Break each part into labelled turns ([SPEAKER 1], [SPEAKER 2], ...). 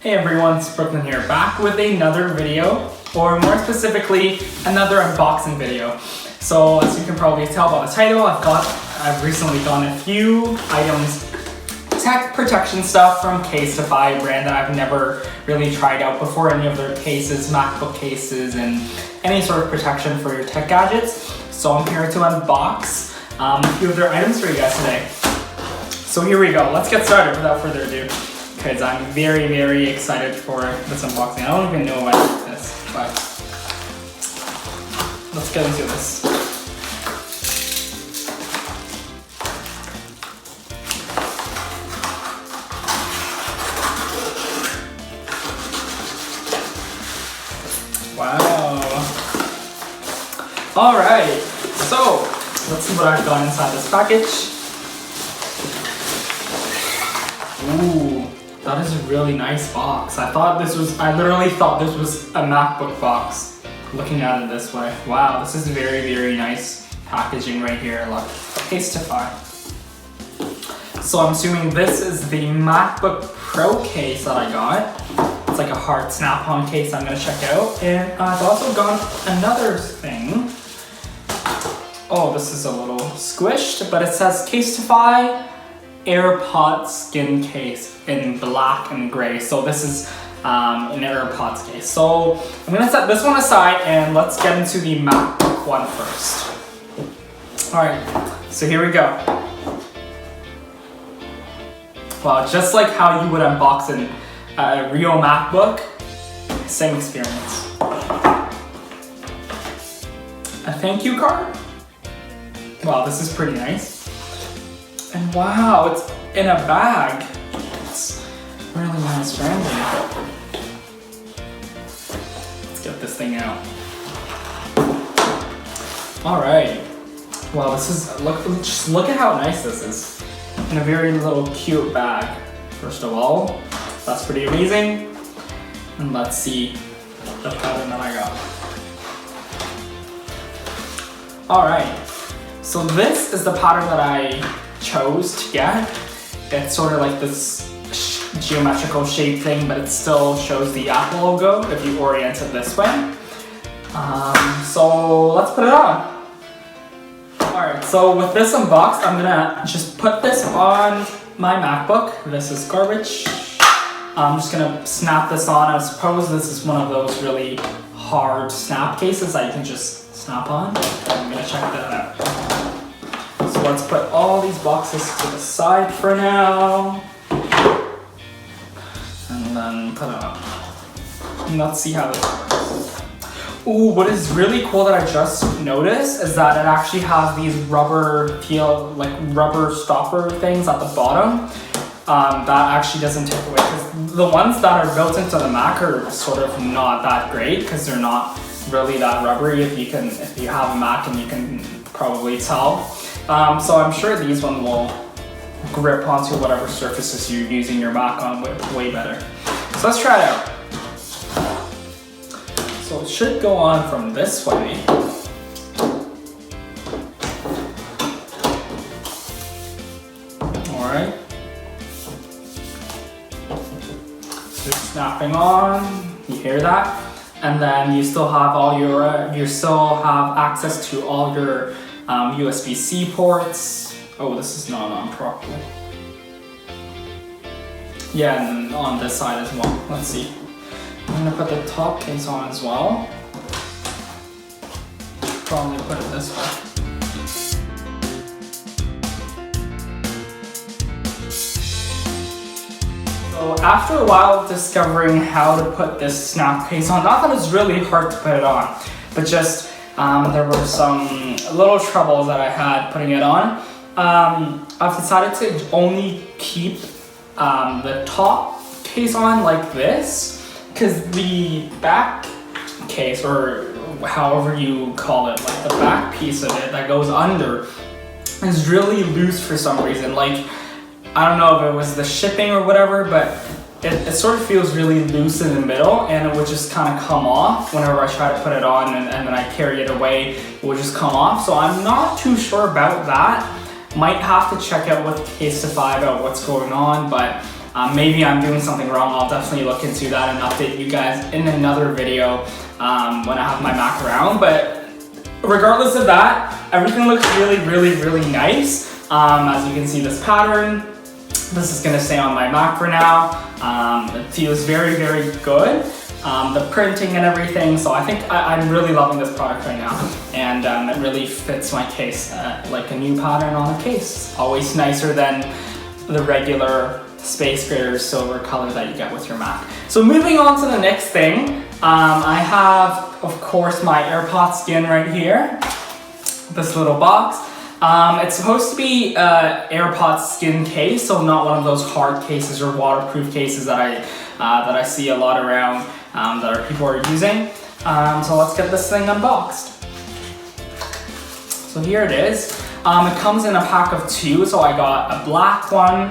[SPEAKER 1] Hey everyone, it's Brooklyn here, back with another video, or more specifically, another unboxing video. So as you can probably tell by the title, I've recently gotten a few items, tech protection stuff from Casetify, brand that I've never really tried out before, any of their cases, MacBook cases, and any sort of protection for your tech gadgets. So I'm here to unbox a few of their items for you guys today. So here we go, let's get started without further ado. Because I'm very, very excited for this unboxing. I don't even know about this, but let's get into this. Wow. All right, so let's see what I've got inside this package. Ooh. That is a really nice box. I literally thought this was a MacBook box, looking at it this way. Wow, this is very, very nice packaging right here. Look, Casetify. So I'm assuming this is the MacBook Pro case that I got. It's like a hard snap-on case I'm gonna check out. And I've also got another thing. Oh, this is a little squished, but it says Casetify AirPods skin case in black and gray. So this is an AirPods case. So I'm gonna set this one aside and let's get into the MacBook one first. All right, so here we go. Well, just like how you would unbox a real MacBook, same experience. A thank you card. Wow, this is pretty nice. And wow, it's in a bag. It's really nice branding. Let's get this thing out. All right. Wow, this is, just look at how nice this is. In a very little cute bag. First of all, that's pretty amazing. And let's see the pattern that I got. All right. So this is the pattern that I chose to get. It's sort of like this geometrical shape thing, but it still shows the Apple logo if you orient it this way. So let's put it on. Alright, so with this unboxed, I'm gonna just put this on my MacBook. This is garbage. I'm just gonna snap this on. I suppose this is one of those really hard snap cases that you can just snap on. I'm gonna check that out. So let's put all these boxes to the side for now. And then put it on. And let's see how this works. Ooh, what is really cool that I just noticed is that it actually has these rubber stopper things at the bottom. That actually doesn't take away, because the ones that are built into the Mac are sort of not that great because they're not really that rubbery. If you have a Mac, and you can probably tell. So I'm sure these ones will grip onto whatever surfaces you're using your Mac on way better. So let's try it out. So it should go on from this way. All right. So it's snapping on. You hear that? And then you still have access to all your USB-C ports. Oh, this is not on properly. Yeah, and then on this side as well. Let's see. I'm gonna put the top case on as well. Probably put it this way. So after a while discovering how to put this snap case on, not that it's really hard to put it on, but just there were some little troubles that I had putting it on. I've decided to only keep the top case on like this, because the back case, or however you call it, like the back piece of it that goes under, is really loose for some reason. Like, I don't know if it was the shipping or whatever, but it sort of feels really loose in the middle, and it would just kind of come off whenever I try to put it on, and then I carry it away, it would just come off. So I'm not too sure about that. Might have to check out with Casetify about what's going on, but Maybe I'm doing something wrong. I'll definitely look into that and update you guys in another video when I have my Mac around. But regardless of that, everything looks really nice. As you can see, this pattern, this is gonna stay on my Mac for now. It feels very good. The printing and everything, so I think I'm really loving this product right now, and it really fits my case like a new pattern on the case. Always nicer than the regular space gray or silver color that you get with your Mac. So moving on to the next thing, I have, of course, my AirPods skin right here, this little box. It's supposed to be AirPods skin case, so not one of those hard cases or waterproof cases that I see a lot around that people are using. So let's get this thing unboxed. So here it is. It comes in a pack of 2, so I got a black one,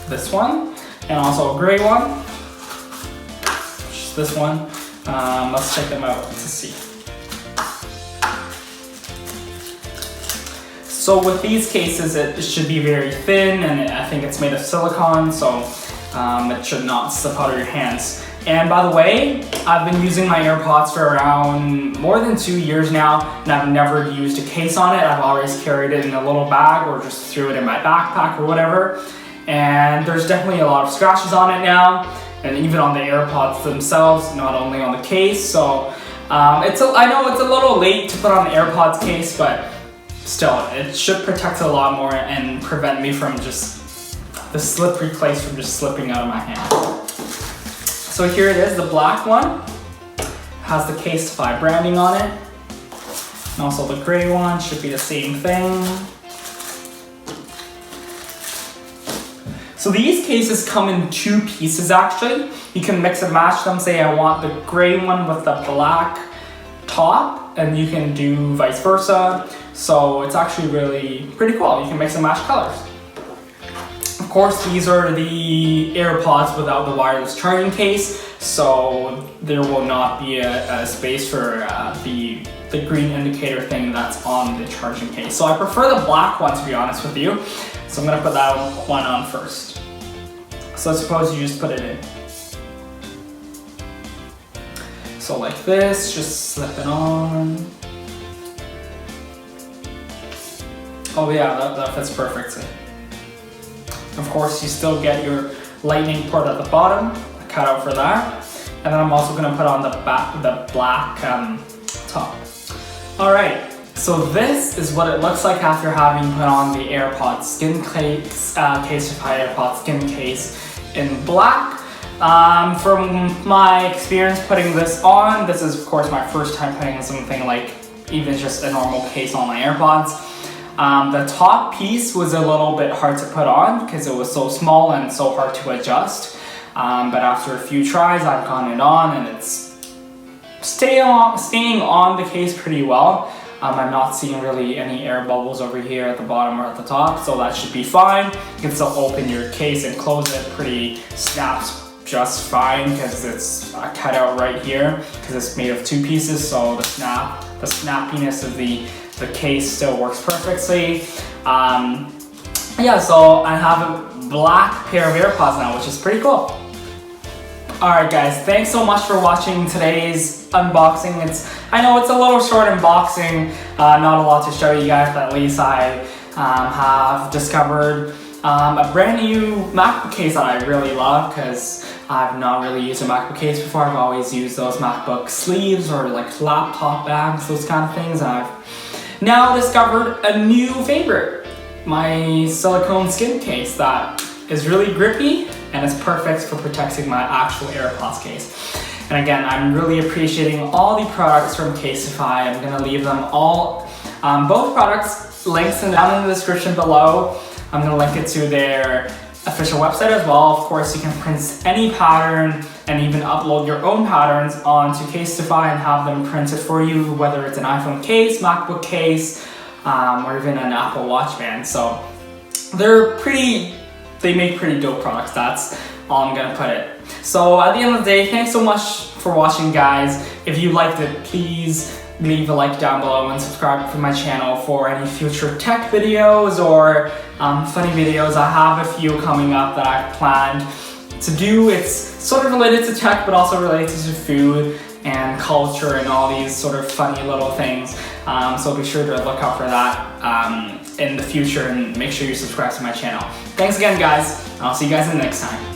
[SPEAKER 1] this one, and also a gray one, which is this one. Let's check them out to see. So with these cases, it should be very thin, and I think it's made of silicone, so it should not slip out of your hands. And by the way, I've been using my AirPods for around more than 2 years now, and I've never used a case on it. I've always carried it in a little bag or just threw it in my backpack or whatever. And there's definitely a lot of scratches on it now, and even on the AirPods themselves, not only on the case. So I know it's a little late to put on the AirPods case, but still, it should protect it a lot more and prevent me from just the slippery place from just slipping out of my hand. So here it is, the black one. Has the Casetify branding on it. And also the gray one should be the same thing. So these cases come in 2 pieces actually. You can mix and match them. Say I want the gray one with the black top, and you can do vice versa. So it's actually really pretty cool. You can mix and match colors. Of course, these are the AirPods without the wireless charging case, so there will not be a space for the green indicator thing that's on the charging case. So I prefer the black one, to be honest with you. So I'm gonna put that one on first. So suppose you just put it in. So like this, just slip it on. Oh yeah, that fits perfectly. Of course, you still get your lightning port at the bottom, a cutout for that. And then I'm also gonna put on the black top. All right, so this is what it looks like after having put on the AirPods skin case, Casetify AirPods skin case in black. From my experience putting this on, this is of course my first time putting something like even just a normal case on my AirPods. The top piece was a little bit hard to put on because it was so small and so hard to adjust. But after a few tries, I've gotten it on and it's staying on the case pretty well. I'm not seeing really any air bubbles over here at the bottom or at the top, so that should be fine. You can still open your case and close it snaps just fine because it's cut out right here because it's made of 2 pieces, so the snappiness of the case still works perfectly. Yeah, so I have a black pair of AirPods now, which is pretty cool. Alright guys, thanks so much for watching today's unboxing. I know it's a little short unboxing, not a lot to show you guys, but at least I have discovered a brand new MacBook case that I really love because I've not really used a MacBook case before. I've always used those MacBook sleeves or like laptop bags, those kind of things. And I've now discovered a new favorite, my silicone skin case that is really grippy and it's perfect for protecting my actual AirPods case. And again, I'm really appreciating all the products from Casetify. I'm gonna leave them all, both products, links down in the description below. I'm gonna link it to their official website as well. Of course, you can print any pattern and even upload your own patterns onto Casetify and have them printed for you, whether it's an iPhone case, MacBook case, or even an Apple Watch band. So they make pretty dope products. That's all I'm gonna put it. So at the end of the day, thanks so much for watching, guys. If you liked it, please leave a like down below and subscribe to my channel for any future tech videos or funny videos. I have a few coming up that I've planned to do. It's sort of related to tech, but also related to food and culture and all these sort of funny little things. So be sure to look out for that in the future, and make sure you subscribe to my channel. Thanks again, guys. I'll see you guys in the next time.